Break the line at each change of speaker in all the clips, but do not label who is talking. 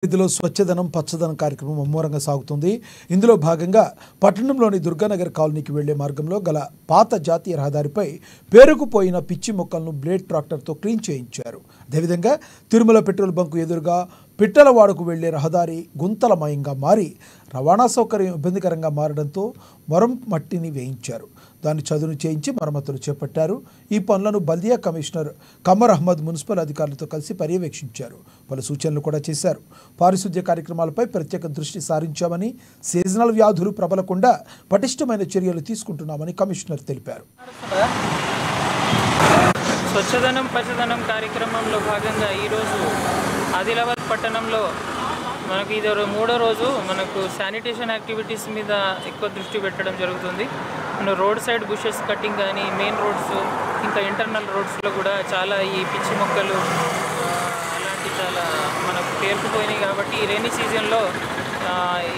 వీధిలో స్వచ్ఛదనం పచ్చదనం కార్యక్రమం ముమ్మరంగా సాగుతుంది. ఇందులో భాగంగా పట్టణంలోని దుర్గానగర్ కాలనీకి వెళ్లే మార్గంలో గల పాత జాతీయ రహదారిపై పేరుకుపోయిన పిచ్చి మొక్కలను బ్లేడ్ ట్రాక్టర్తో క్లీన్ చేయించారు. అదేవిధంగా తిరుమల పెట్రోల్ బంకు ఎదురుగా పిట్టలవాడకు వెళ్లే రహదారి గుంతలమయంగా మారి రవాణా సౌకర్యం ఇబ్బందికరంగా మారడంతో మట్టిని వేయించారు. దాన్ని చదును చేయించి మరమ్మతులు చేపట్టారు. ఈ పనులను బల్దియా కమిషనర్ కమర్ అహ్మద్ మున్సిపల్ అధికారులతో కలిసి పర్యవేక్షించారు. పలు సూచనలు కూడా చేశారు. పారిశుద్ధ్య కార్యక్రమాలపై ప్రత్యేక దృష్టి సారించామని, సీజనల్ వ్యాధులు ప్రబలకుండా పటిష్టమైన చర్యలు తీసుకుంటున్నామని కమిషనర్ తెలిపారు.
స్వచ్ఛదనం పచ్చదనం కార్యక్రమంలో భాగంగా ఈరోజు ఆదిలాబాద్ పట్టణంలో మనకు ఇది మూడో రోజు మనకు శానిటేషన్ యాక్టివిటీస్ మీద ఎక్కువ దృష్టి పెట్టడం జరుగుతుంది. మన రోడ్ సైడ్ బుషెస్ కటింగ్ కానీ, మెయిన్ రోడ్స్ ఇంకా ఇంటర్నల్ రోడ్స్లో కూడా చాలా ఈ పిచ్చి మొక్కలు అలాంటి చాలా మనకు పేరుకుపోయినాయి. కాబట్టి ఈ రైనీ సీజన్లో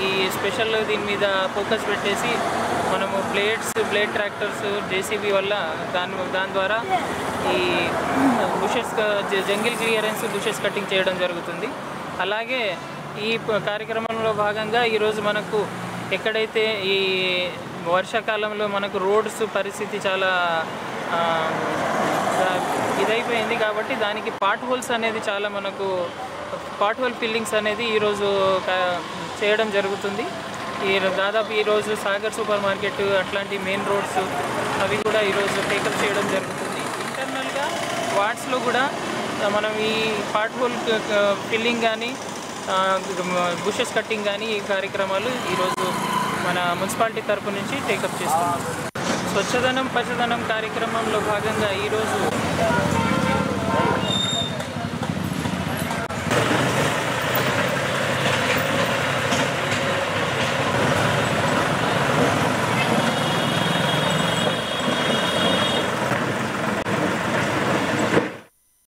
ఈ స్పెషల్ దీని మీద ఫోకస్ పెట్టేసి మనము బ్లేడ్ ట్రాక్టర్స్, జేసీబీ వల్ల దాని ద్వారా ఈ bushes jungle clearance, bushes cutting చేయడం జరుగుతుంది. అలాగే ఈ కార్యక్రమంలో భాగంగా ఈరోజు మనకు ఎక్కడైతే ఈ వర్షాకాలంలో మనకు రోడ్స్ పరిస్థితి చాలా ఇదైపోయింది. కాబట్టి దానికి పాట్ హోల్స్ అనేది చాలా మనకు పాట్ హోల్ ఫిల్లింగ్స్ అనేది ఈరోజు చేయడం జరుగుతుంది. దాదాపు ఈరోజు సాగర్ సూపర్ మార్కెట్ అట్లాంటి మెయిన్ రోడ్స్ అవి కూడా ఈరోజు టేకప్ చేయడం జరుగుతుంది. ఇంటర్నల్గా వార్డ్స్లో కూడా మనం ఈ పాట్ హోల్ ఫిల్లింగ్ కానీ, బుషెస్ కట్టింగ్ కానీ ఈ కార్యక్రమాలు ఈరోజు మన మున్సిపాలిటీ తరపు నుంచి టేకప్ చేస్తున్నాం. స్వచ్ఛదనం పచ్చదనం కార్యక్రమంలో భాగంగా ఈరోజు